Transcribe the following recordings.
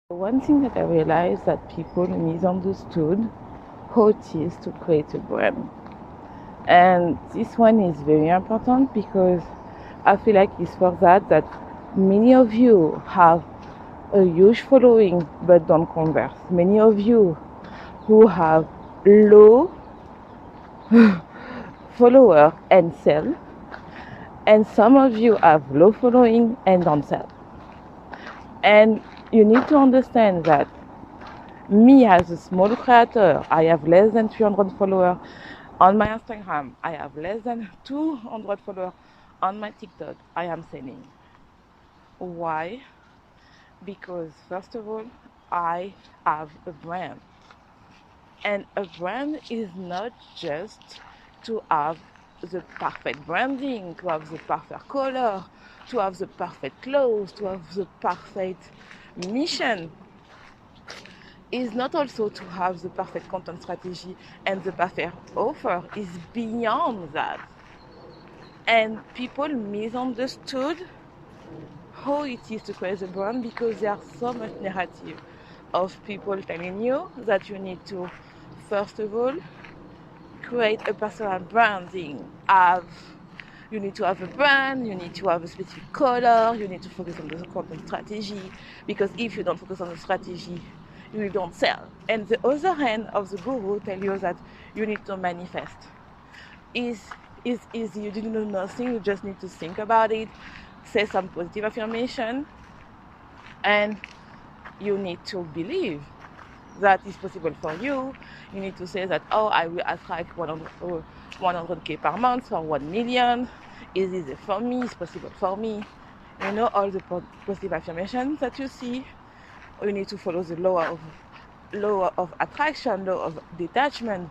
One thing that I realized that people misunderstood how it is to create a brand. And this one is very important because I feel like it's for that many of you have a huge following but don't converse. Many of you who have low follower and sell, and some of you have low following and don't sell. And you need to understand that me as a small creator, I have less than 300 followers on my Instagram. I have less than 200 followers on my TikTok. I am selling. Why? Because first of all, I have a brand. And a brand is not just to have the perfect branding, to have the perfect color, to have the perfect clothes, to have the perfect mission. Is not also to have the perfect content strategy and the perfect offer. Is beyond that. And people misunderstood how it is to create a brand because there are so much narrative of people telling you that you need to, first of all, create a personal branding. You need to have a brand, you need to have a specific color, you need to focus on the content strategy, because if you don't focus on the strategy, you don't sell. And the other hand of the guru tell you that you need to manifest. Is easy. You didn't know nothing, you just need to think about it, say some positive affirmation, and you need to believe that is possible for you. You need to say that, oh, I will attract 100K per month for 1 million. Is it for me? It's possible for me. You know, all the positive affirmations that you see. You need to follow the law of attraction, law of detachment,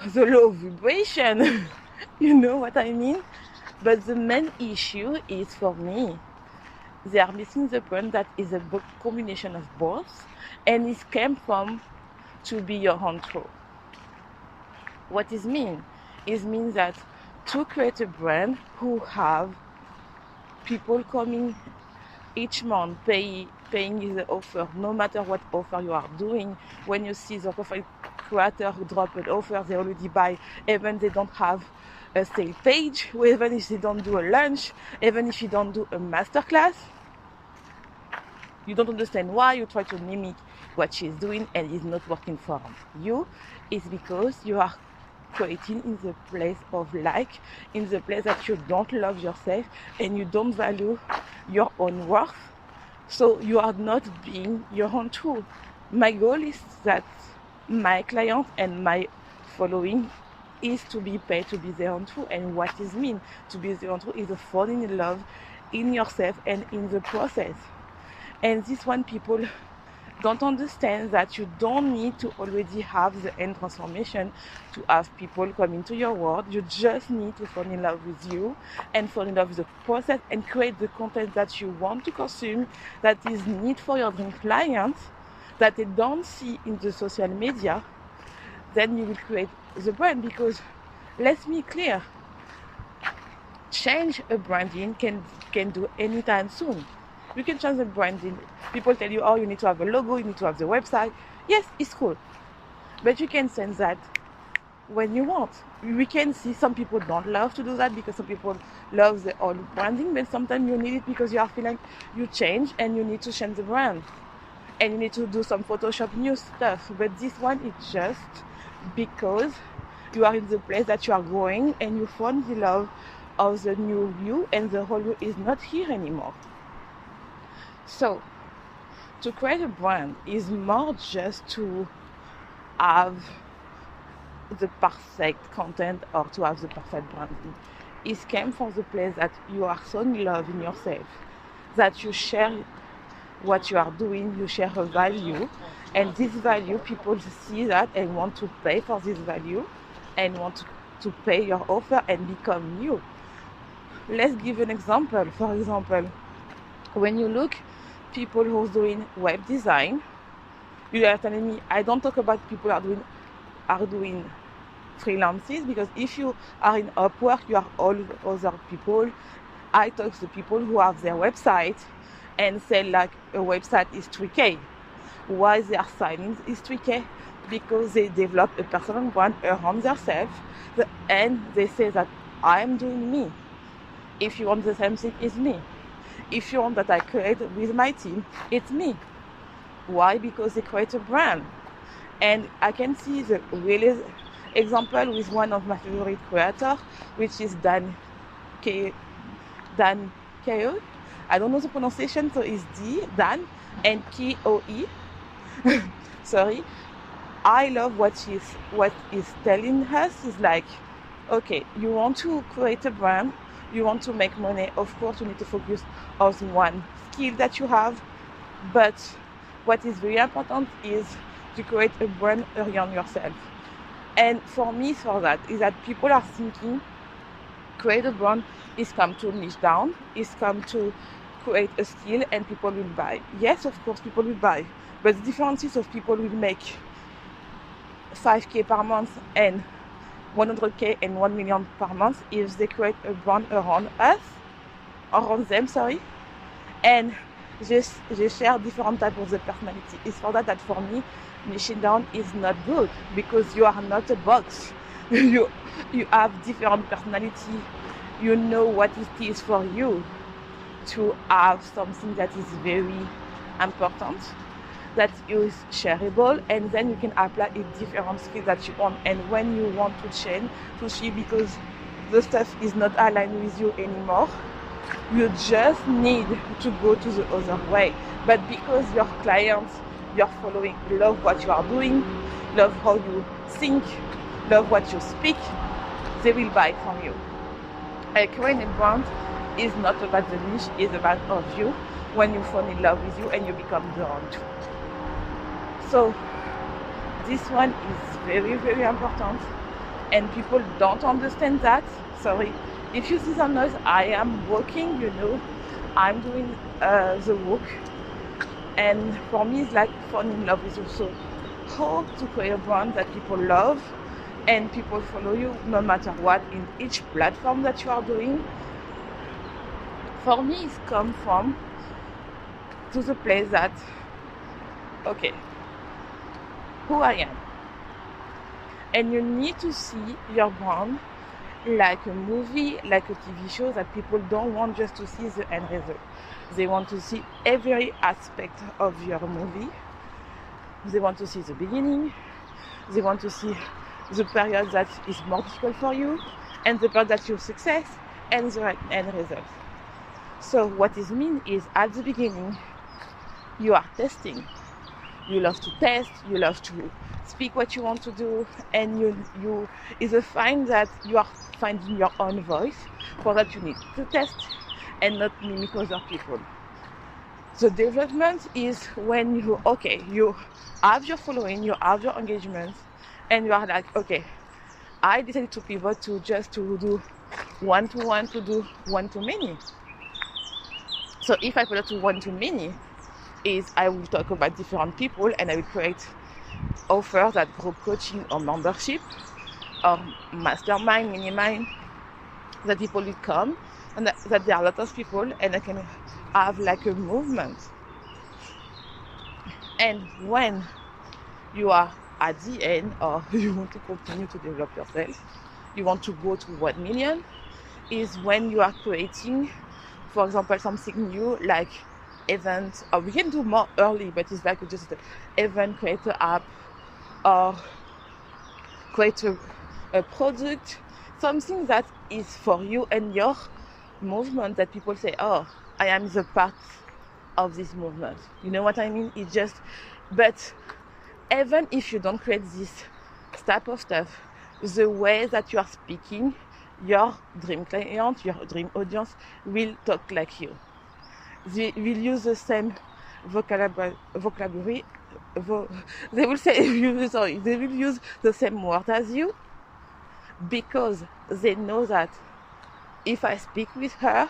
the law of vibration. You know what I mean? But the main issue is, for me, they are missing the point that is a combination of both, and it came from to be your own truth. What is mean? It means that to create a brand who have people coming each month paying the offer, no matter what offer you are doing. When you see the profile creator who drop an offer, they already buy, even they don't have a sale page, or even if they don't do a lunch, even if you don't do a masterclass. You don't understand why you try to mimic what she's doing and it's not working for you. It's because you are creating in the place of like, in the place that you don't love yourself and you don't value your own worth. So you are not being your own truth. My goal is that my client and my following is to be paid to be their own truth. And what is mean to be their own truth is falling in love in yourself and in the process. And this one, people don't understand that you don't need to already have the end transformation to have people come into your world. You just need to fall in love with you and fall in love with the process and create the content that you want to consume, that is need for your dream clients, that they don't see in the social media. Then you will create the brand. Because let's be clear, change a branding can do anytime soon. You can change the branding. People tell you, oh, you need to have a logo, you need to have the website. Yes, it's cool. But you can send that when you want. We can see some people don't love to do that because some people love the old branding, but sometimes you need it because you are feeling you change and you need to change the brand. And you need to do some Photoshop new stuff. But this one is just because you are in the place that you are growing and you found the love of the new you, and the whole you is not here anymore. So, to create a brand is more just to have the perfect content or to have the perfect branding. It came from the place that you are so in love in yourself, that you share what you are doing, you share a value, and this value, people see that and want to pay for this value and want to pay your offer and become you. Let's give an example. For example, when you look people who's doing web design, you are telling me I don't talk about people who are doing freelances, because if you are in Upwork, you are all other people. I talk to people who have their website and say like a website is 3K. Why they are signing is tricky? Because they develop a personal brand around themselves, and they say that I am doing me. If you want the same thing, it's me. If you want that I create with my team, it's me. Why? Because they create a brand. And I can see the really example with one of my favorite creators, which is Dan Koe. I don't know the pronunciation, so it's Dan and Koe. Sorry. I love what he's telling us is like, okay, you want to create a brand, you want to make money, of course you need to focus on one skill that you have, but what is very important is to create a brand around yourself. And for me, for that, is that people are thinking create a brand is come to niche down, is come to create a skill and people will buy. Yes, of course people will buy, but the differences of people will make 5K per month and 100K and 1 million per month if they create a brand around them, and just share different types of the personality. It's for that for me, niching down is not good, because you are not a box. you have different personality. You know what it is for you to have something that is very important, that is shareable, and then you can apply a different skill that you want. And when you want to change, to see because the stuff is not aligned with you anymore, you just need to go to the other way. But because your clients you're following love what you are doing, love how you think, love what you speak, they will buy from you. A creating a brand is not about the niche, it's about of you. When you fall in love with you and you become drawn to. So this one is very, very important, and people don't understand that. Sorry, if you see some noise, I am working, I'm doing the work, and for me it's like falling in love with you. So how to create a brand that people love and people follow you no matter what in each platform that you are doing. For me, it's come from to the place that, okay, who I am. And you need to see your brand like a movie, like a TV show, that people don't want just to see the end result. They want to see every aspect of your movie. They want to see the beginning. They want to see the period that is more difficult for you, and the period that you success, and the end result. So what it means is, at the beginning, you are testing. You love to test, you love to speak what you want to do, and you is a sign that you are finding your own voice. For that you need to test and not mimic other people. The development is when you have your following, you have your engagement, and you are like, okay, I decided to pivot to do one-to-one, to do one-to-many. So if I pivot to one-to-many, is I will talk about different people, and I will create offers that group coaching or membership or mastermind, mini-mind, that people will come, and that there are a lot of people, and I can have like a movement. And when you are at the end, or you want to continue to develop yourself, you want to go to 1 million, is when you are creating, for example, something new like event, or we can do more early, but it's like just an event, create an app, or create a product, something that is for you and your movement, that people say, oh, I am the part of this movement. You know what I mean? It's just, but even if you don't create this type of stuff, the way that you are speaking, your dream client, your dream audience will talk like you. They will use the same vocabulary. They will use the same word as you, because they know that if I speak with her,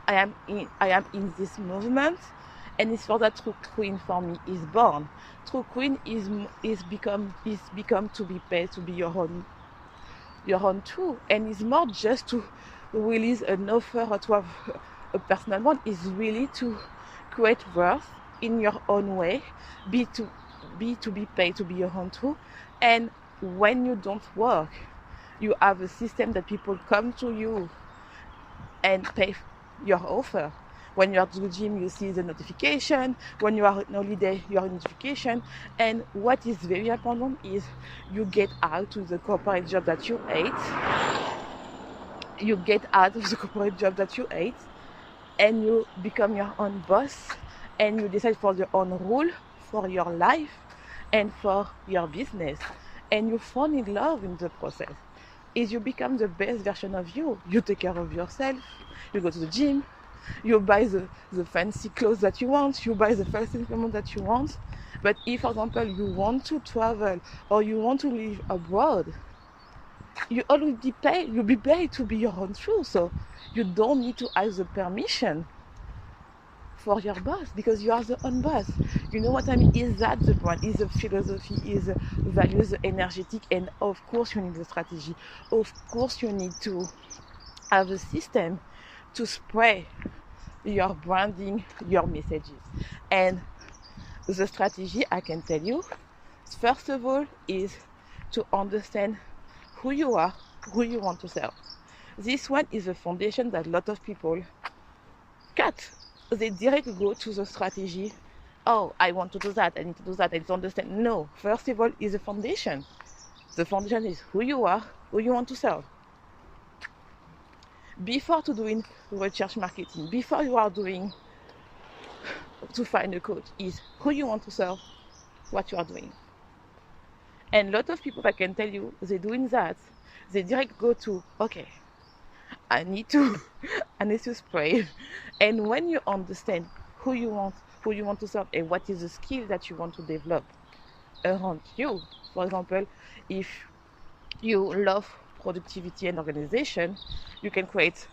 I am in this movement, and it's for that True Queen for me is born. True Queen is become to be paid, to be your own too, and it's more just to release an offer or to have a personal one. Is really to create worth in your own way, be paid to be your own too. And when you don't work, you have a system that people come to you and pay your offer. When you are to the gym, you see the notification. When you are on holiday, your notification. And what is very important is you get out of the corporate job that you hate. You get out of the corporate job that you hate, and you become your own boss, and you decide for your own rule for your life and for your business, and you fall in love in the process. Is you become the best version of you. You take care of yourself, you go to the gym, you buy the fancy clothes that you want, you buy the first implement that you want. But if, for example, you want to travel or you want to live abroad, you already pay, you'll be paid to be your own truth. So you don't need to ask the permission for your boss, because you are the own boss. You know what I mean? Is that the point? Is the philosophy, is the values, the energetic, and of course you need the strategy. Of course you need to have a system to spread your branding, your messages. And the strategy, I can tell you, first of all, is to understand who you are, who you want to serve. This one is a foundation that a lot of people cut. They directly go to the strategy. Oh, I want to do that, I need to do that, I need to understand. No, first of all is the foundation. The foundation is who you are, who you want to serve. Before to doing research marketing, before you are doing to find a coach, is who you want to serve, what you are doing. And a lot of people, I can tell you, they're doing that. They direct go to, okay, I need to spray. And when you understand who you want to serve, and what is the skill that you want to develop around you. For example, if you love productivity and organization, you can create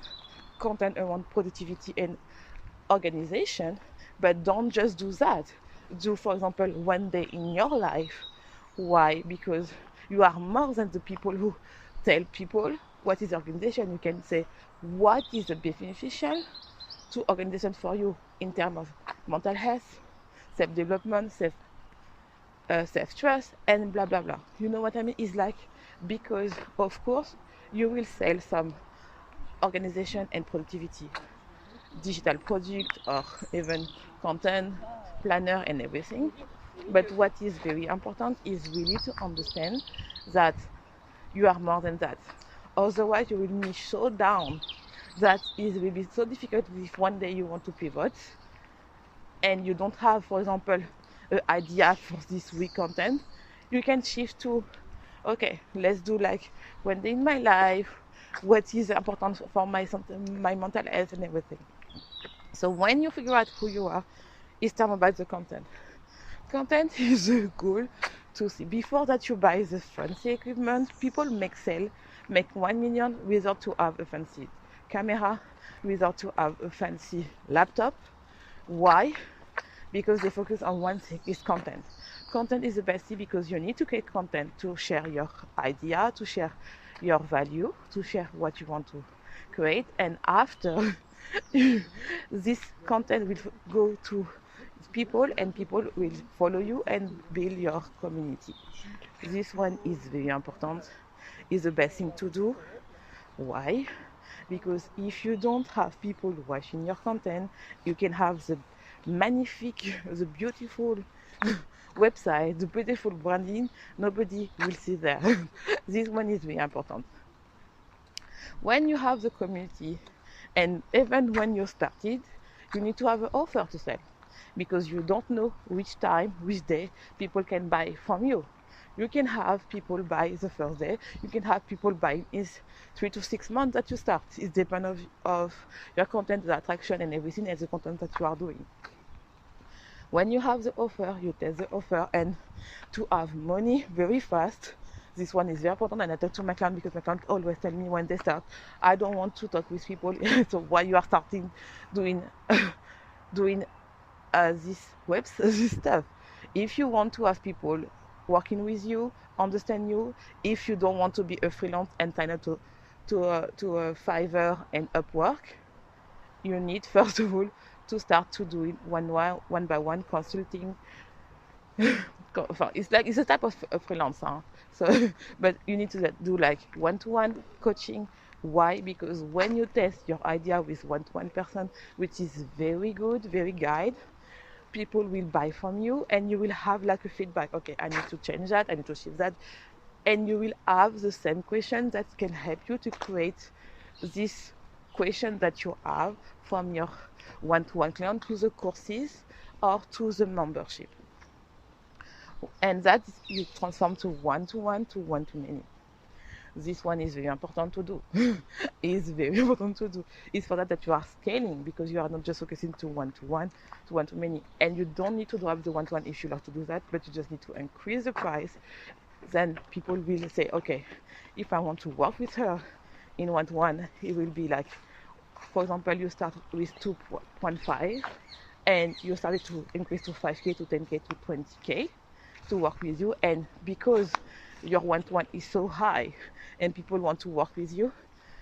content around productivity and organization, but don't just do that. Do, for example, one day in your life. Why? Because you are more than the people who tell people what is organization. You can say what is the beneficial to organization for you in terms of mental health, self-development, self-trust, and blah blah blah. You know what I mean? It's like, because of course you will sell some organization and productivity digital product or even content planner and everything. But what is very important is really to understand that you are more than that. Otherwise you will be so down that it will be so difficult if one day you want to pivot and you don't have, for example, an idea for this week content. You can shift to, okay, let's do like one day in my life, what is important for my mental health and everything. So when you figure out who you are, it's time about the content. Content is a goal to see. Before that you buy the fancy equipment, people make 1 million without to have a fancy camera, without to have a fancy laptop. Why? Because they focus on one thing, is content. Content is the best thing, because you need to create content to share your idea, to share your value, to share what you want to create. And after this content will go to people, and people will follow you and build your community. This one is very important, is the best thing to do. Why? Because if you don't have people watching your content, you can have the magnifique, the beautiful website, the beautiful branding, nobody will see there. This one is very important. When you have the community, and even when you started, you need to have an offer to sell, because you don't know which time, which day people can buy from you. You can have people buy the first day, you can have people buy in 3 to 6 months that you start. It depends of your content, the attraction and everything, and the content that you are doing. When you have the offer, you test the offer, and to have money very fast, this one is very important. And I talk to my client, because my client always tell me when they start, I don't want to talk with people. So while you are starting doing this stuff, if you want to have people working with you, understand you, if you don't want to be a freelance and sign up to a Fiverr and Upwork, you need first of all to start to do it one by one consulting. It's a type of freelance, huh? So but you need to do like one-to-one coaching. Why? Because when you test your idea with one-to-one person, which is very good, very guide, people will buy from you, and you will have like a feedback. Okay, I need to change that, I need to shift that, and you will have the same question that can help you to create this question that you have from your one-to-one client to the courses or to the membership, and that you transform to one-to-one to one-to-many. This one is very important to do. It's very important to do. It's for that you are scaling, because you are not just focusing to one-to-one to one-to-many, and you don't need to drop the one-to-one if you love to do that, but you just need to increase the price. Then people will say, okay, if I want to work with her in one-to-one, it will be like, for example, you start with 2.5 and you started to increase to 5k, to 10k, to 20k to work with you. And because your one-to-one is so high and people want to work with you,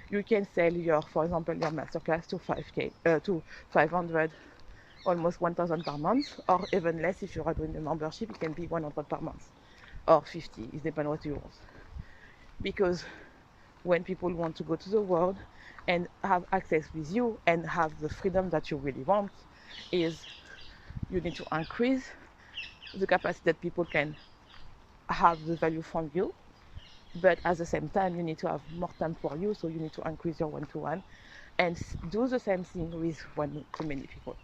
you can sell for example, your masterclass to 5k, to 500, almost 1000 per month, or even less if you are doing the membership. It can be 100 per month or 50. It depends what you want. Because when people want to go to the world and have access with you and have the freedom that you really want, is you need to increase the capacity that people can have the value from you, but at the same time you need to have more time for you, so you need to increase your one-to-one and do the same thing with one-to-many people.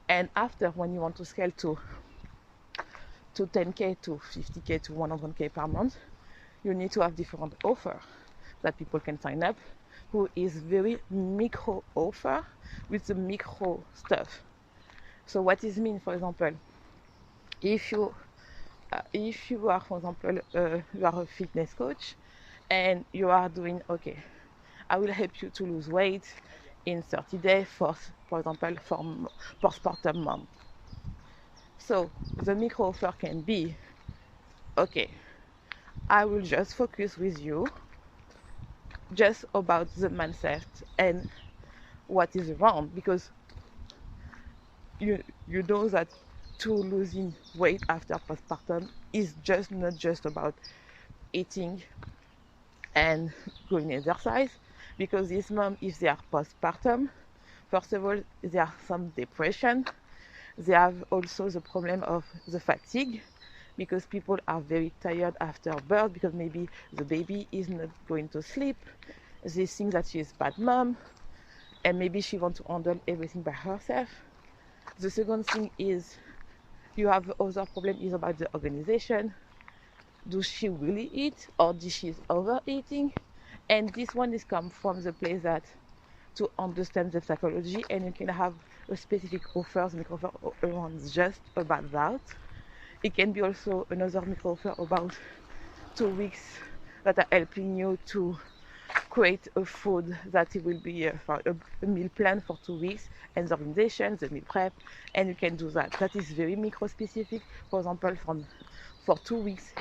And after, when you want to scale to 10k, to 50k, to 100k per month, you need to have different offer that people can sign up, who is very micro offer with the micro stuff. So what is mean, for example, if you are, for example, you are a fitness coach and you are doing, okay, I will help you to lose weight in 30 days for example, for postpartum mom. So the micro offer can be, okay, I will just focus with you just about the mindset and what is wrong, because you know that to losing weight after postpartum is just not just about eating and going exercise, because this mom, if they are postpartum, first of all, there are some depression. They have also the problem of the fatigue, because people are very tired after birth, because maybe the baby is not going to sleep. They think that she is a bad mom, and maybe she wants to handle everything by herself. The second thing is, you have other problem is about the organization. Does she really eat, or does she overeating? And this one is come from the place that to understand the psychology, and you can have a specific offers, micro offer around just about that. It can be also another micro offer about 2 weeks that are helping you to create a food that it will be a meal plan for 2 weeks, and the organization, the meal prep, and you can do that. That is very micro specific. For example, for 2 weeks,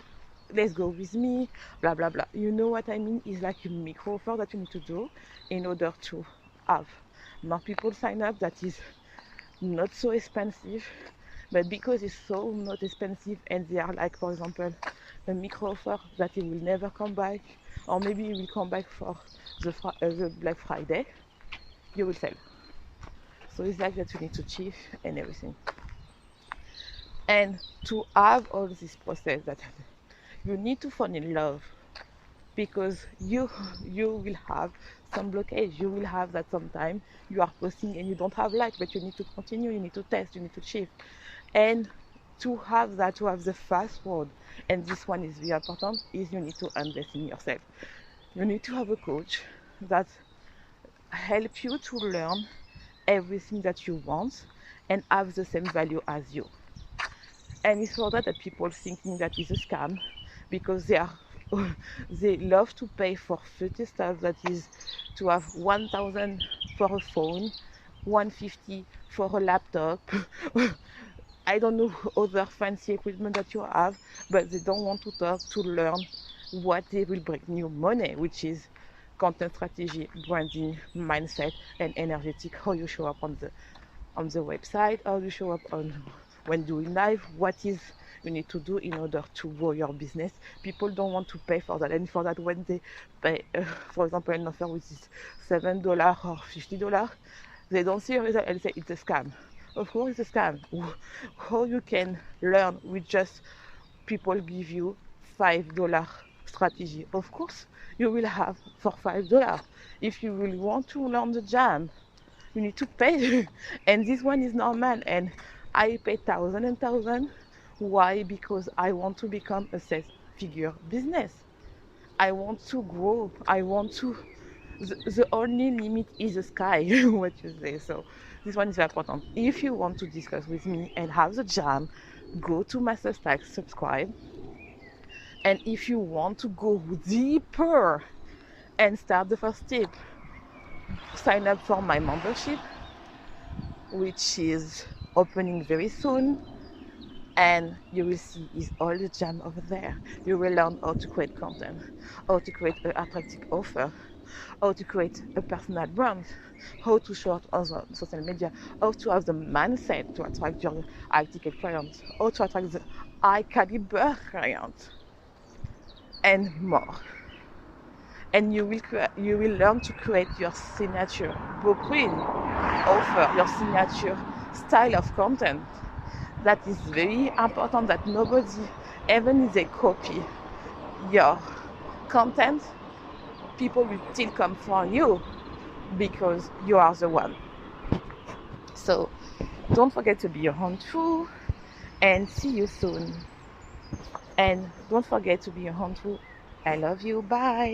let's go with me, blah blah blah. You know what I mean? It's like a micro offer that you need to do in order to have more people sign up. That is not so expensive, but because it's so not expensive, and they are like, for example, a micro offer that it will never come back, or maybe it will come back for the Black Friday, you will sell. So it's like that you need to achieve and everything. And to have all this process, that you need to fall in love, because you will have some blockage. You will have that sometime you are posting and you don't have likes, but you need to continue, you need to test, you need to achieve. And to have that, to have the fast forward, and this one is very important, is you need to invest in yourself. You need to have a coach that help you to learn everything that you want and have the same value as you. And it's for that people thinking that is a scam, because they love to pay for 30 stuff that is to have 1,000 for a phone, 150 for a laptop. I don't know other fancy equipment that you have, but they don't want to talk to learn what they will bring you money, which is content strategy, branding, mindset, and energetic, how you show up on on the website, how you show up on when doing live, what is you need to do in order to grow your business. People don't want to pay for that, and for that, when they pay, for example, an offer which is $7 or $50, they don't see a result and say it's a scam. Of course, it's a scam. How you can learn with just people give you $5 strategy? Of course, you will have for $5. If you really want to learn the jam, you need to pay. And this one is normal. And I pay thousand and thousand. Why? Because I want to become a six-figure business. I want to grow. I want to. The only limit is the sky, what you say. So this one is very important. If you want to discuss with me and have the jam, go to my substack, subscribe. And if you want to go deeper and start the first step, sign up for my membership, which is opening very soon, and you will see is all the jam over there. You will learn how to create content, how to create an attractive offer, how to create a personal brand, how to show up on social media, how to have the mindset to attract your high ticket clients, how to attract the high caliber clients, and more. And you will learn to create your signature blueprint offer, your signature style of content. That is very important, that nobody even if they copy your content, people will still come for you because you are the one. So don't forget to be your own true, and see you soon. And don't forget to be your own true. I love you. Bye.